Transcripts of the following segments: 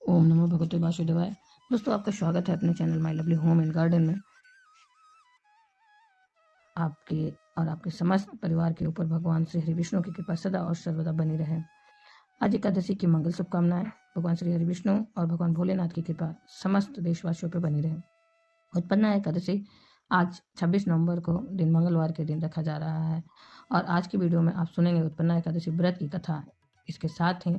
ओम नमो भगवते वासुदेवाय। दोस्तों, आपका स्वागत है अपने channel my lovely home and garden में। आपके और आपके समस्त परिवार के ऊपर भगवान श्री हरि विष्णु की कृपा सदा और सर्वदा बनी रहे। आज एकादशी की मंगल शुभकामनाएं। भगवान श्री हरि विष्णु और भगवान भोलेनाथ की कृपा समस्त देशवासियों पर बनी रहे। उत्पन्ना एकादशी आज 26 नवंबर को दिन मंगलवार के दिन रखा जा रहा है और आज की वीडियो में आप सुनेंगे उत्पन्ना एकादशी व्रत की कथा। इसके साथ ही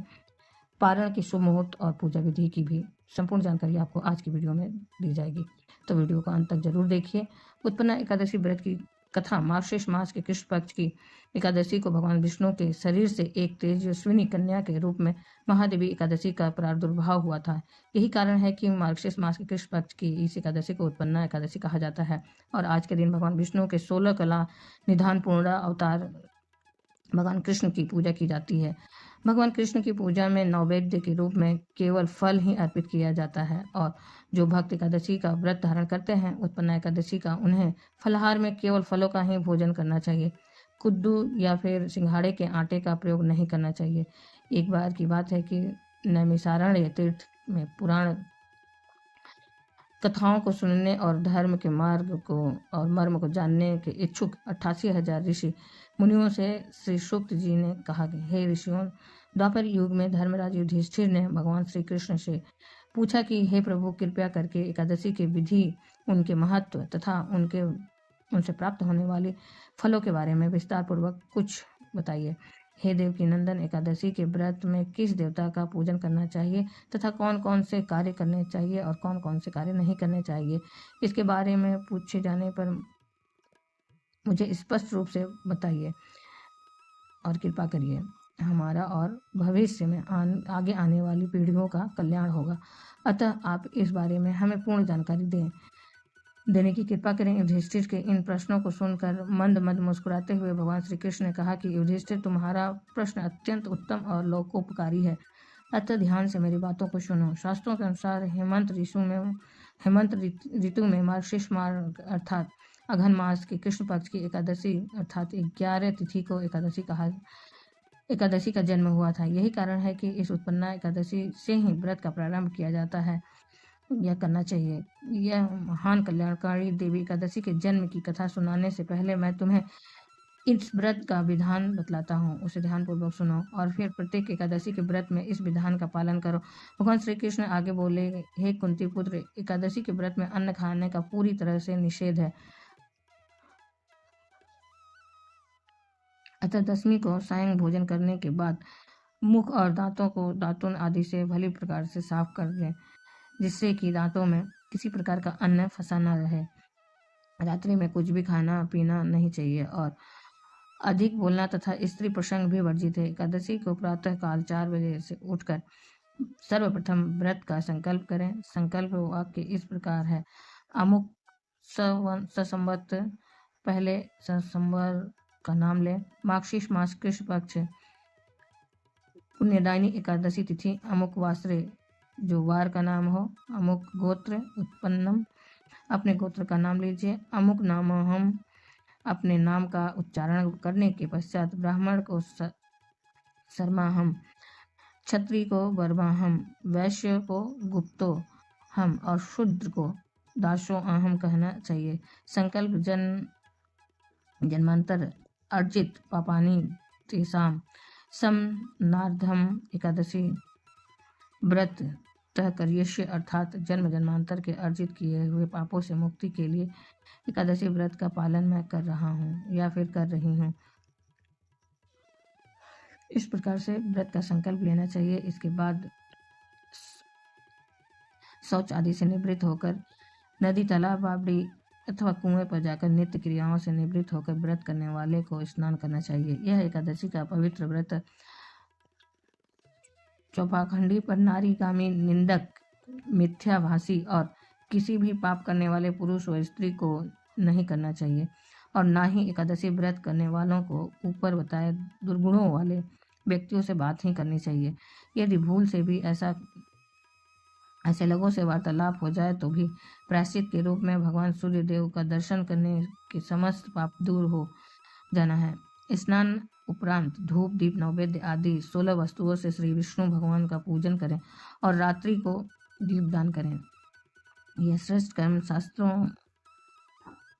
पारण की शुभ मुहूर्त और पूजा विधि की भी संपूर्ण जानकारी आपको आज की वीडियो में दी जाएगी, तो वीडियो को अंत तक जरूर देखिए। उत्पन्ना एकादशी व्रत की कथा मार्गशीर्ष मास के कृष्ण पक्ष की एकादशी को भगवान विष्णु के शरीर से एक तेजस्विनी कन्या के रूप में महादेवी एकादशी का प्रादुर्भाव हुआ था। यही कारण है कि मार्गशीर्ष मास के कृष्ण पक्ष की इस एकादशी को उत्पन्ना एकादशी कहा जाता है और आज के दिन भगवान विष्णु के 16 कला निधान पूर्ण अवतार भगवान कृष्ण की पूजा की जाती है। भगवान कृष्ण की पूजा में नैवेद्य के रूप में केवल फल ही अर्पित किया जाता है और जो भक्त एकादशी का व्रत धारण करते हैं उत्पन्ना एकादशी का, उन्हें फलाहार में केवल फलों का ही भोजन करना चाहिए। कुद्दू या फिर सिंघाड़े के आटे का प्रयोग नहीं करना चाहिए। एक बार की बात है कि नैमिषारण्य तीर्थ में पुराण कथाओं को सुनने और धर्म के मार्ग को और मर्म को जानने के इच्छुक 88,000 ऋषि मुनियों से श्री सूक्त जी ने कहा कि हे ऋषियों, द्वापर युग में धर्मराज युधिष्ठिर ने भगवान श्री कृष्ण से पूछा कि हे प्रभु, कृपया करके एकादशी के विधि, उनके महत्व तथा उनसे प्राप्त होने वाले फलों के बारे में विस्तार पूर्वक कुछ बताइए। हे देवकी नंदन, एकादशी के व्रत में किस देवता का पूजन करना चाहिए तथा कौन कौन से कार्य करने चाहिए और कौन कौन से कार्य नहीं करने चाहिए, इसके बारे में पूछे जाने पर मुझे स्पष्ट रूप से बताइए और कृपा करिए। हमारा और भविष्य में आगे आने वाली पीढ़ियों का कल्याण होगा, अतः आप इस बारे में हमें पूर्ण जानकारी देने की कृपा करें। युधिष्ठिर के इन प्रश्नों को सुनकर मंद मंद मुस्कुराते हुए भगवान श्री कृष्ण ने कहा कि युधिष्ठिर, तुम्हारा प्रश्न अत्यंत उत्तम और लोकोपकारी है, अतः ध्यान से मेरी बातों को सुनो। शास्त्रों के अनुसार हेमंत ऋतु में मार्गशीर्ष मास अर्थात अघन मास की कृष्ण पक्ष की एकादशी अर्थात 11 तिथि को एकादशी का जन्म हुआ था। यही कारण है कि इस उत्पन्ना एकादशी से ही व्रत का प्रारंभ किया जाता है या करना चाहिए। यह महान कल्याणकारी देवी एकादशी के जन्म की कथा सुनाने से पहले मैं तुम्हें इस व्रत का विधान बतलाता हूँ, उसे ध्यानपूर्वक सुनो और फिर प्रत्येक एकादशी के व्रत में इस विधान का पालन करो। भगवान श्री कृष्ण आगे बोले, हे कुंती पुत्र, एकादशी के व्रत में अन्न खाने का पूरी तरह से निषेध है, अतः दशमी को सायं भोजन करने के बाद मुख और दांतों आदि से भली प्रकार से साफ कर लें, जिससे कि दांतों में किसी प्रकार का अन्न फंसा न रहे। रात्रि में कुछ भी खाना पीना नहीं चाहिए और अधिक बोलना तथा स्त्री प्रसंग भी वर्जित है। एकादशी को प्रातः काल 4 बजे से उठकर सर्वप्रथम व्रत का संकल्प करें। संकल्प वाक्य इस प्रकार है, अमुक ससंवत पहले संवर का नाम ले, मार्गशीर्ष मास कृष्ण पक्ष पुण्यदायिनी एकादशी तिथि, अमुक वासरे जो वार का नाम हो, अमुक गोत्र उत्पन्नम अपने गोत्र का नाम लीजिए, अमुक नाम हम अपने नाम का उच्चारण करने के पश्चात ब्राह्मण को शर्माहम, क्षत्रिय को बर्माहम, वैश्य को गुप्तो हम और शूद्र को दासो अहम कहना चाहिए। संकल्प जन्मांतर अर्जित पापानी तेसाम समनार्धम एकादशी व्रत तह करिष्य अर्थात जन्म जन्मांतर के अर्जित किए हुए पापों से मुक्ति के लिए एकादशी व्रत का पालन मैं कर रहा हूँ या फिर कर रही हूँ। इस प्रकार से व्रत का संकल्प लेना चाहिए। इसके बाद शौच आदि से निवृत्त होकर नदी, तालाब, बावड़ी अथवा कुएं पर जाकर नित्य क्रियाओं से निवृत्त होकर व्रत करने वाले को स्नान करना चाहिए। यह एकादशी का पवित्र व्रत चौपाखंडी पर नारीगामी, निंदक, मिथ्याभाषी और किसी भी पाप करने वाले पुरुष व स्त्री को नहीं करना चाहिए और ना ही एकादशी व्रत करने वालों को ऊपर बताए दुर्गुणों वाले व्यक्तियों से बात ही करनी चाहिए। यदि भूल से भी ऐसे लोगों से वार्तालाप हो जाए तो भी प्रायश्चित के रूप में भगवान सूर्य देव का दर्शन करने के समस्त पाप दूर हो जाना है। स्नान उपरांत धूप दीप नैवेद्य आदि 16 वस्तुओं से श्री विष्णु भगवान का पूजन करें और रात्रि को दीपदान करें। यह श्रेष्ठ कर्म शास्त्रों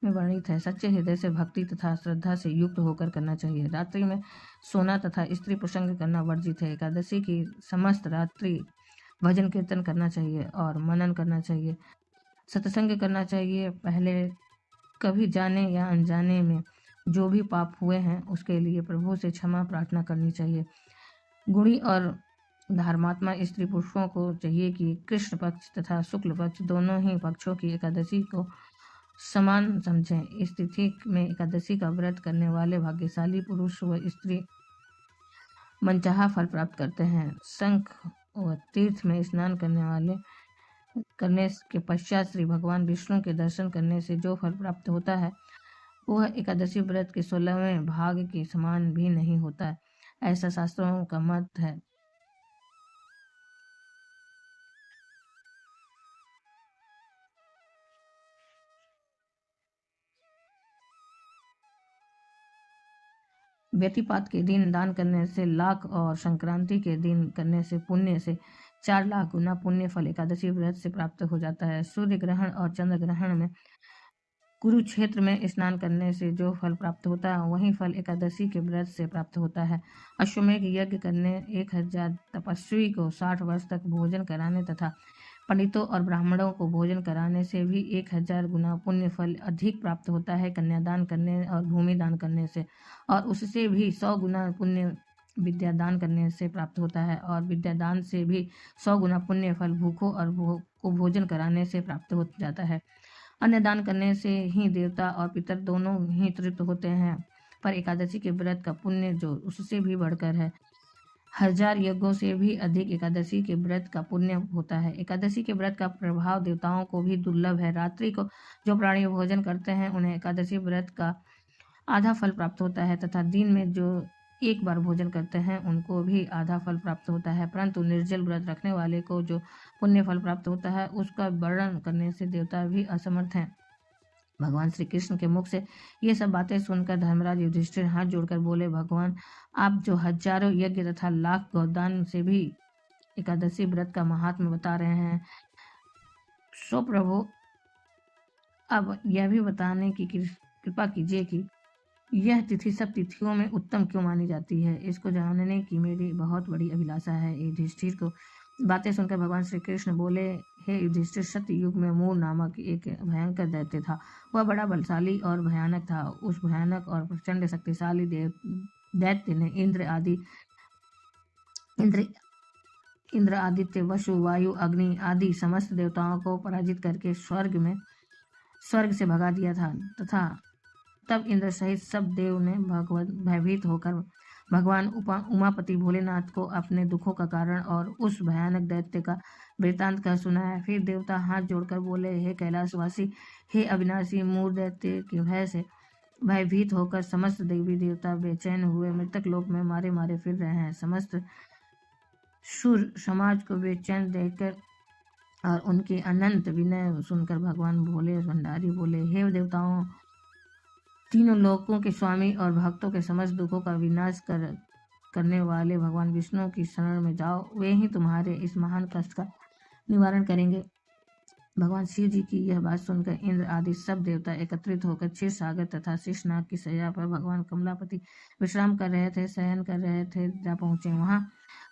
में वर्णित है। सच्चे हृदय से भक्ति तथा श्रद्धा से युक्त होकर करना चाहिए। रात्रि में सोना तथा स्त्री प्रसंग करना वर्जित है। एकादशी की समस्त रात्रि भजन कीर्तन करना चाहिए और मनन करना चाहिए, सत्संग करना चाहिए। पहले कभी जाने या अनजाने में जो भी पाप हुए हैं उसके लिए प्रभु से क्षमा प्रार्थना करनी चाहिए। गुणी और धर्मात्मा स्त्री पुरुषों को चाहिए कि कृष्ण पक्ष तथा शुक्ल पक्ष दोनों ही पक्षों की एकादशी को समान समझें। इस तिथि में एकादशी का व्रत करने वाले भाग्यशाली पुरुष व स्त्री मनचाहा फल प्राप्त करते हैं। शंख व तीर्थ में स्नान करने के पश्चात श्री भगवान विष्णु के दर्शन करने से जो फल प्राप्त होता है वह एकादशी व्रत के 16वें भाग के समान भी नहीं होता है, ऐसा शास्त्रों का मत है। व्यतिपात के दिन दान करने से लाख और संक्रांति के दिन करने से पुण्य से 4 लाख गुना पुण्य फल एकादशी व्रत से प्राप्त हो जाता है। सूर्य ग्रहण और चंद्र ग्रहण में कुरुक्षेत्र में स्नान करने से जो फल प्राप्त होता है वही फल एकादशी के व्रत से प्राप्त होता है। अश्वमेध यज्ञ करने 1000 तपस्वी को 60 वर्ष तक भोजन कराने तथा पंडितों और ब्राह्मणों को भोजन कराने से भी 1000 गुना पुण्य फल अधिक प्राप्त होता है। कन्यादान करने और भूमि दान करने से और उससे भी 100 गुना पुण्य विद्यादान करने से प्राप्त होता है और विद्यादान से भी 100 गुना पुण्य फल भूखों और को भोजन कराने से प्राप्त हो जाता है। अन्नदान करने से ही देवता और पितर दोनों ही तृप्त होते हैं, पर एकादशी के व्रत का पुण्य जो उससे भी बढ़कर है। 1000 यज्ञों से भी अधिक एकादशी के व्रत का पुण्य होता है। एकादशी के व्रत का प्रभाव देवताओं को भी दुर्लभ है। रात्रि को जो प्राणी भोजन करते हैं उन्हें एकादशी व्रत का आधा फल प्राप्त होता है तथा दिन में जो एक बार भोजन करते हैं उनको भी आधा फल प्राप्त होता है, परंतु निर्जल व्रत रखने वाले को जो पुण्य फल प्राप्त होता है उसका वर्णन करने से देवता भी असमर्थ हैं। भगवान श्री कृष्ण के मुख से ये सब बातें सुनकर धर्मराज युधिष्ठिर हाथ जोड़कर बोले, भगवान आप जो हजारों यज्ञ तथा लाख गौदान से भी एकादशी व्रत का महात्म्य बता रहे हैं, सो प्रभु अब यह भी बताने की कृपा कीजिए कि यह तिथि सब तिथियों में उत्तम क्यों मानी जाती है। इसको जानने की मेरी बहुत बड़ी अभिलाषा है। युधिष्ठिर को बातें सुनकर भगवान श्री कृष्ण बोले, हे युधिष्ठिर, सत्य युग में मूर नामक एक भयंकर दैत्य था। वह बड़ा बलशाली और भयानक था। उस भयानक और प्रचंड शक्तिशाली दैत्य ने इंद्र आदित्य वसु वायु अग्नि आदि समस्त देवताओं को पराजित करके स्वर्ग से भगा दिया था तथा तब इंद्र सहित सब देव ने भयभीत होकर भगवान उमापति भोलेनाथ को अपने दुखों का कारण और उस भयानक दैत्य का वृतांत कह सुनाया। फिर देवता हाथ जोड़कर बोले, हे कैलाशवासी, हे अविनाशी, मूर दैत्य के भय से भयभीत होकर समस्त देवी देवता बेचैन हुए मृतक लोक में मारे मारे फिर रहे हैं। समस्त शूर समाज को बेचैन देखकर और उनके अनंत विनय सुनकर भगवान भोले भंडारी बोले, हे देवताओं, तीनों लोकों के स्वामी और भक्तों के समस्त दुखों का विनाश करने वाले भगवान विष्णु की शरण में जाओ, वे ही तुम्हारे इस महान कष्ट का निवारण करेंगे। भगवान शिव जी की यह बात सुनकर इंद्र आदि सब देवता एकत्रित होकर क्षीर सागर तथा शेषनाग की शैया पर भगवान कमलापति विश्राम कर रहे थे, शयन कर रहे थे, जा पहुंचे। वहां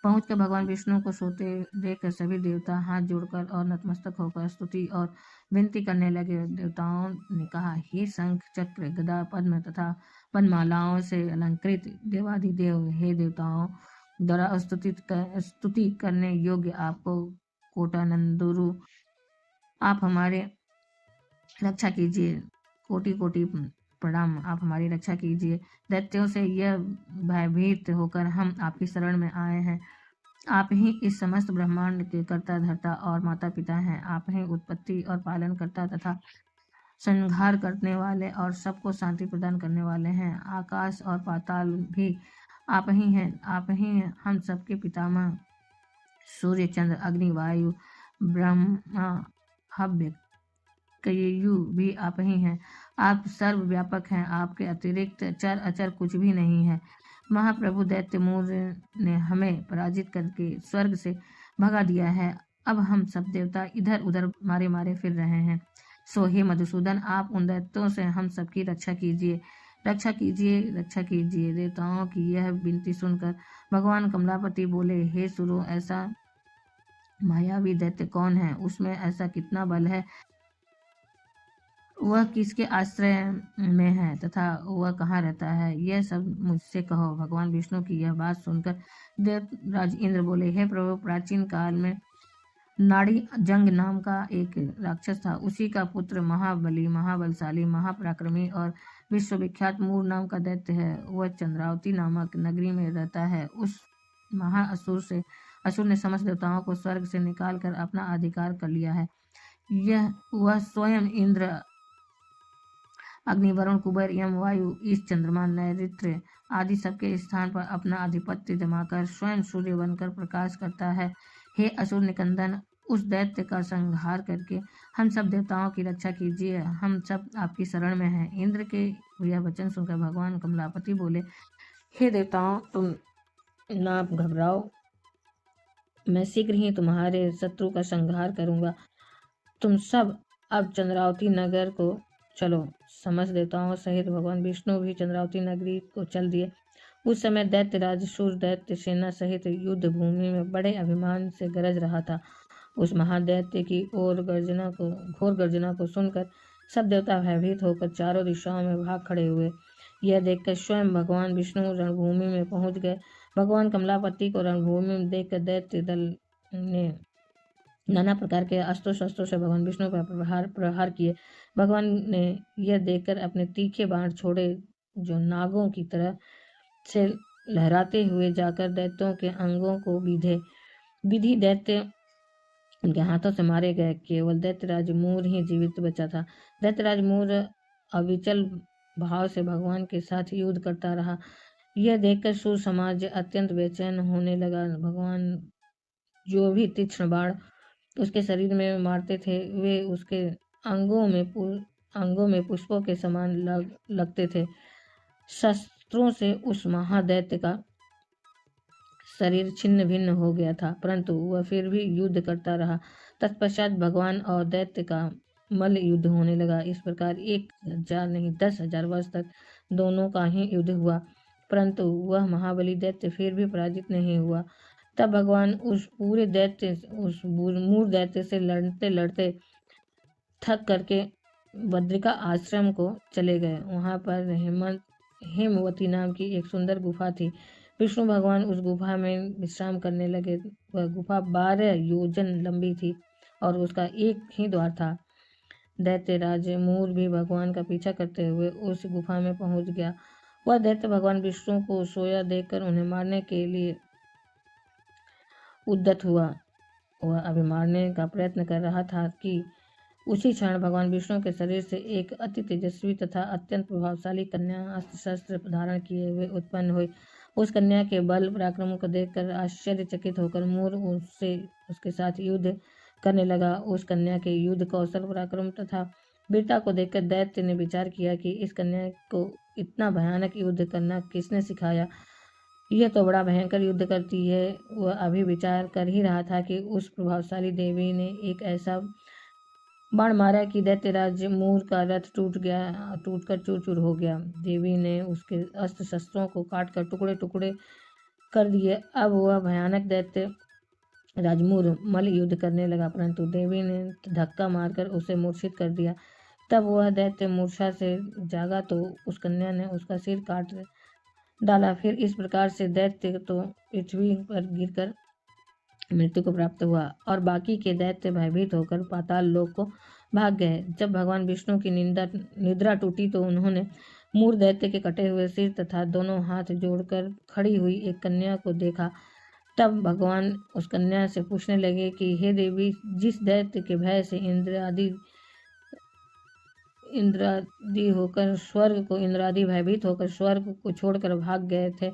पहुंचकर भगवान विष्णु को सोते देखकर सभी देवता हाथ जोड़कर और नतमस्तक होकर स्तुति और विनती करने लगे। देवताओं ने कहा, हे शंख चक्र गदा पद्म तथा वनमालाओं से अलंकृत देवाधिदेव, हे देवताओं द्वारा स्तुति करने योग्य आपको कोटानंदुरु, आप हमारे रक्षा कीजिए। कोटि कोटि प्रणाम, आप हमारी रक्षा कीजिए। दैत्यों से यह भयभीत होकर हम आपकी शरण में आए हैं। आप ही इस समस्त ब्रह्मांड के कर्ता धर्ता और माता पिता हैं। आप ही उत्पत्ति और पालन करता तथा संहार करने वाले और सबको शांति प्रदान करने वाले हैं। आकाश और पाताल भी आप ही हैं। आप ही हम सबके पितामह सूर्य चंद्र अग्नि वायु ब्रह्मा हव्य कयेयु भी आप ही हैं। आप सर्वव्यापक हैं, आपके अतिरिक्त चर अचर कुछ भी नहीं है। महाप्रभु दैत्य मूर ने हमें पराजित करके स्वर्ग से भगा दिया है। अब हम सब देवता इधर उधर मारे मारे फिर रहे हैं। सो हे मधुसूदन, आप उन दैत्यों से हम सबकी रक्षा कीजिए, रक्षा कीजिए, रक्षा कीजिए। देवताओं की यह विनती सुनकर भगवान कमलापति बोले, हे सुरो, ऐसा मायावी दैत्य कौन है? उसमें ऐसा कितना बल है? वह किसके आश्रय में है तथा वह कहाँ रहता है? यह सब मुझसे कहो। भगवान विष्णु की यह बात सुनकर देवराज इंद्र बोले, हे प्रभु, प्राचीन काल में नाड़ी जंग नाम का एक राक्षस था। उसी का पुत्र महाबली, महाबलशाली, महापराक्रमी और विश्वविख्यात मूर नाम का दैत्य है। वह चंद्रावती नामक नगरी में रहता है। उस असुर ने समस्त देवताओं को स्वर्ग से निकालकर अपना अधिकार कर लिया है। वह स्वयं इंद्र, अग्नि, वरुण, कुबेर, यम, वायु, ईश, चंद्रमा, नैऋत्य आदि सबके स्थान पर अपना आधिपत्य जमाकर स्वयं सूर्य बनकर प्रकाश करता है। हे असुर निकंदन, उस दैत्य का संहार करके हम सब देवताओं की रक्षा कीजिए। हम सब आपकी शरण में हैं। इंद्र के यह वचन सुनकर भगवान कमलापति बोले, हे देवताओं, तुम ना घबराओ, मैं शीघ्र ही तुम्हारे शत्रु का संहार करूंगा। तुम सब अब चंद्रावती नगर को चलो। समस्त देवताओं सहित भगवान विष्णु भी चंद्रावती नगरी को चल दिए। उस समय दैत्यराज शूर दैत्य सेना सहित युद्ध भूमि में बड़े अभिमान से गरज रहा था। उस महादैत्य की घोर गर्जना को सुनकर सब देवता भयभीत होकर चारों दिशाओं में भाग खड़े हुए। यह देखकर स्वयं भगवान विष्णु रणभूमि में पहुंच गए। भगवान कमलापति को रणभूमि में देखकर दैत्य दल ने नाना प्रकार के अस्त्र शस्त्रों से भगवान विष्णु पर प्रहार किए। भगवान ने यह देखकर अपने तीखे बाण छोड़े, जो नागों की तरह से लहराते हुए जाकर दैत्यों के अंगों को विधि दैत्य उनके हाथों से मारे गए। केवल दैत्यराज मूर ही जीवित बचा था। दैत्यराज मूर अविचल भाव से भगवान के साथ युद्ध करता रहा। यह देखकर सूर समाज अत्यंत बेचैन होने लगा। भगवान जो भी तीक्ष्ण बाण उसके शरीर में मारते थे, वे उसके अंगों में पुष्पों के समान लगते थे। शस्त्रों से उस महादैत्य का शरीर छिन्न भिन्न हो गया था, परंतु वह फिर भी युद्ध करता रहा। तत्पश्चात भगवान और दैत्य का मल्ल युद्ध होने लगा। इस प्रकार 1000 नहीं 10,000 वर्ष तक दोनों का ही युद्ध हुआ, परंतु वह महाबली दैत्य फिर भी पराजित नहीं हुआ। तब भगवान उस मूर दैत्य से लड़ते लड़ते थक करके बद्रिका आश्रम को चले गए। वहां पर हेमवती नाम की एक सुंदर गुफा थी। विष्णु भगवान उस गुफा में विश्राम करने लगे। वह गुफा 12 योजन लंबी थी और उसका एक ही द्वार था। दैत्यराज मूर भी भगवान का पीछा करते हुए उस गुफा में पहुंच गया। वह दैत्य भगवान विष्णु को सोया देखकर उन्हें मारने के लिए उद्यत हुआ। वह अभी मारने का प्रयत्न कर रहा था कि उसी क्षण भगवान विष्णु के शरीर से एक अति तेजस्वी तथा अत्यंत प्रभावशाली कन्या अस्त्र शस्त्र धारण किए हुए उत्पन्न हुई। उस कन्या के बल पराक्रम को देखकर आश्चर्यचकित होकर मूर उसके साथ युद्ध करने लगा। उस कन्या के युद्ध कौशल, पराक्रम तथा वीरता को देखकर दैत्य ने विचार किया कि इस कन्या को इतना भयानक युद्ध करना किसने सिखाया? यह तो बड़ा भयंकर युद्ध करती है। वह अभी विचार कर ही रहा था कि उस प्रभावशाली देवी ने एक ऐसा बाण मारा कि दैत्यराज मूर का रथ टूटकर चूर-चूर हो गया। देवी ने उसके अस्त्र शस्त्रों को काटकर टुकड़े टुकड़े कर दिए। अब वह भयानक दैत्य राजमूर मल्ल युद्ध करने लगा, परंतु देवी ने धक्का मारकर उसे मूर्छित कर दिया। तब वह दैत्य मूर्छा से जागा तो उस कन्या ने उसका सिर काट डाला। फिर इस प्रकार से दैत्य तो पृथ्वी पर गिरकर मृत्यु को प्राप्त हुआ और बाकी के दैत्य भयभीत होकर पाताल लोक को भाग गए। जब भगवान विष्णु की निद्रा टूटी तो उन्होंने मूर दैत्य के कटे हुए सिर तथा दोनों हाथ जोड़कर खड़ी हुई एक कन्या को देखा। तब भगवान उस कन्या से पूछने लगे कि हे देवी, जिस दैत्य के भय से इंद्रादि भयभीत होकर स्वर्ग को छोड़कर भाग गए थे,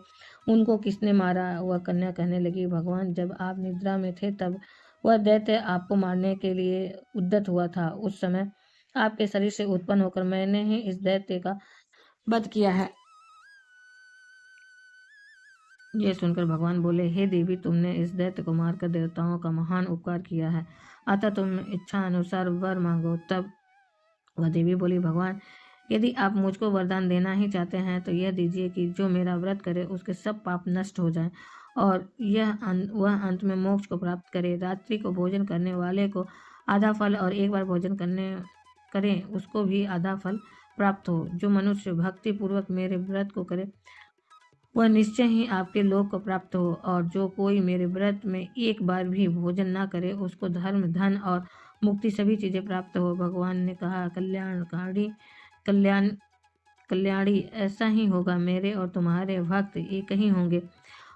उनको किसने मारा? वह कन्या कहने लगी, भगवान, जब आप निद्रा में थे तब वह दैत्य आपको मारने के लिए उद्यत हुआ था। उस समय आपके शरीर से उत्पन्न होकर मैंने ही इस दैत्य का वध किया है। ये सुनकर भगवान बोले, हे देवी, तुमने इस दैत्य को मारकर देवताओं का महान उपकार किया है, अतः तुम इच्छा अनुसार वर मांगो। तब वह देवी बोली, भगवान, यदि आप मुझको वरदान देना ही चाहते हैं तो यह दीजिए कि जो मेरा व्रत करे उसके सब पाप नष्ट हो जाएं और वह अंत में मोक्ष को प्राप्त करे। रात्रि को भोजन करने वाले को आधा फल और एक बार भोजन करें उसको भी आधा फल प्राप्त हो। जो मनुष्य भक्ति पूर्वक मेरे व्रत को करे वह निश्चय ही आपके लोक को प्राप्त हो, और जो कोई मेरे व्रत में एक बार भी भोजन ना करे उसको धर्म, धन और मुक्ति सभी चीजें प्राप्त हो। भगवान ने कहा, कल्याणी, ऐसा ही होगा। मेरे और तुम्हारे भक्त एक ही होंगे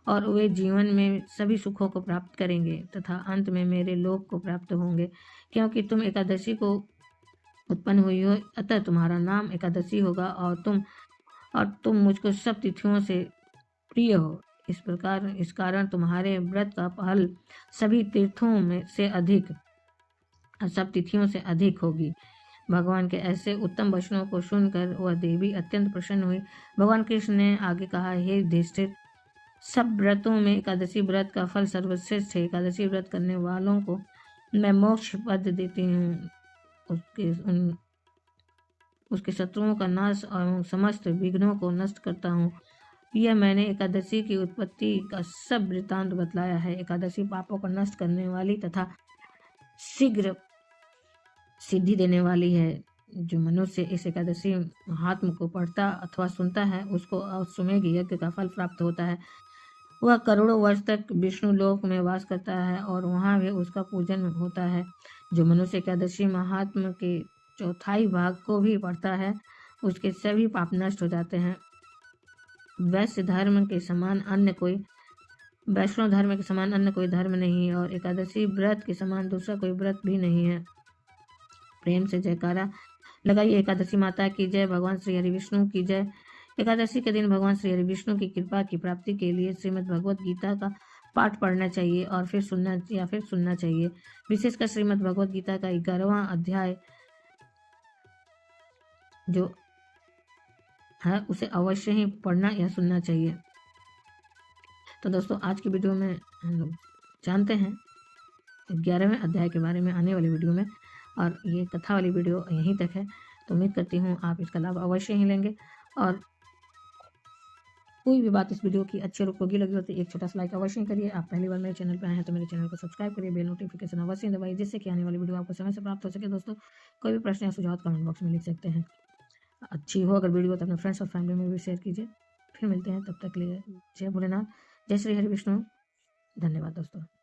और वे जीवन में सभी सुखों को प्राप्त करेंगे तथा अंत में मेरे लोक को प्राप्त होंगे। क्योंकि तुम एकादशी को उत्पन्न हुई हो, अतः तुम्हारा नाम एकादशी होगा और तुम मुझको सब तिथियों से प्रिय हो। इस कारण तुम्हारे व्रत का फल सभी तीर्थों में से अधिक, सब तिथियों से अधिक होगी। भगवान के ऐसे उत्तम वचनों को सुनकर वह देवी अत्यंत प्रसन्न हुई। भगवान कृष्ण ने आगे कहा, हे युधिष्ठिर, सब व्रतों में एकादशी व्रत का फल सर्वश्रेष्ठ है। एकादशी व्रत करने वालों को मैं मोक्ष पद देती हूँ, उसके शत्रुओं का नाश और समस्त विघ्नों को नष्ट करता हूँ। यह मैंने एकादशी की उत्पत्ति का सब वृतांत बतलाया है। एकादशी पापों को नष्ट करने वाली तथा शीघ्र सिद्धि देने वाली है। जो मनुष्य इस एकादशी महात्म को पढ़ता अथवा सुनता है उसको अश्वमेध यज्ञ का फल प्राप्त होता है। वह करोड़ों वर्ष तक विष्णु लोक में वास करता है और वहाँ भी उसका पूजन होता है। जो मनुष्य एकादशी महात्म के चौथाई भाग को भी पढ़ता है उसके सभी पाप नष्ट हो जाते हैं। वैष्णव धर्म के समान अन्य कोई धर्म नहीं है और एकादशी व्रत के समान दूसरा कोई व्रत भी नहीं है। प्रेम से जयकारा लगाइए एकादशी माता की जय, भगवान श्री हरि विष्णु की जय। एकादशी के दिन भगवान श्री हरि विष्णु की कृपा की प्राप्ति के लिए श्रीमद् भगवत गीता का पाठ पढ़ना चाहिए और फिर सुनना चाहिए। विशेषकर श्रीमद् भगवत गीता का 11वां अध्याय जो है उसे अवश्य ही पढ़ना या सुनना चाहिए। तो दोस्तों, आज की वीडियो में हम लोग जानते हैं 11वें अध्याय के बारे में आने वाली वीडियो में, और ये कथा वाली वीडियो यहीं तक है। तो उम्मीद करती हूँ आप इसका लाभ अवश्य ही लेंगे, और कोई भी बात इस वीडियो की अच्छी और उपयोगी लगी हो तो एक छोटा सा लाइक अवश्य ही करिए। आप पहली बार मेरे चैनल पर आए हैं तो मेरे चैनल को सब्सक्राइब करिए, बेल नोटिफिकेशन अवश्य दबाइए जिससे कि आने वाली वीडियो आपको समय से प्राप्त हो सके। दोस्तों, कोई भी प्रश्न या सुझाव कमेंट बॉक्स में लिख सकते हैं। अच्छी हो अगर वीडियो तो अपने फ्रेंड्स और फैमिली में भी शेयर कीजिए। फिर मिलते हैं, तब तक के लिए जय भोलेनाथ, जय श्री हरि विष्णु। धन्यवाद दोस्तों।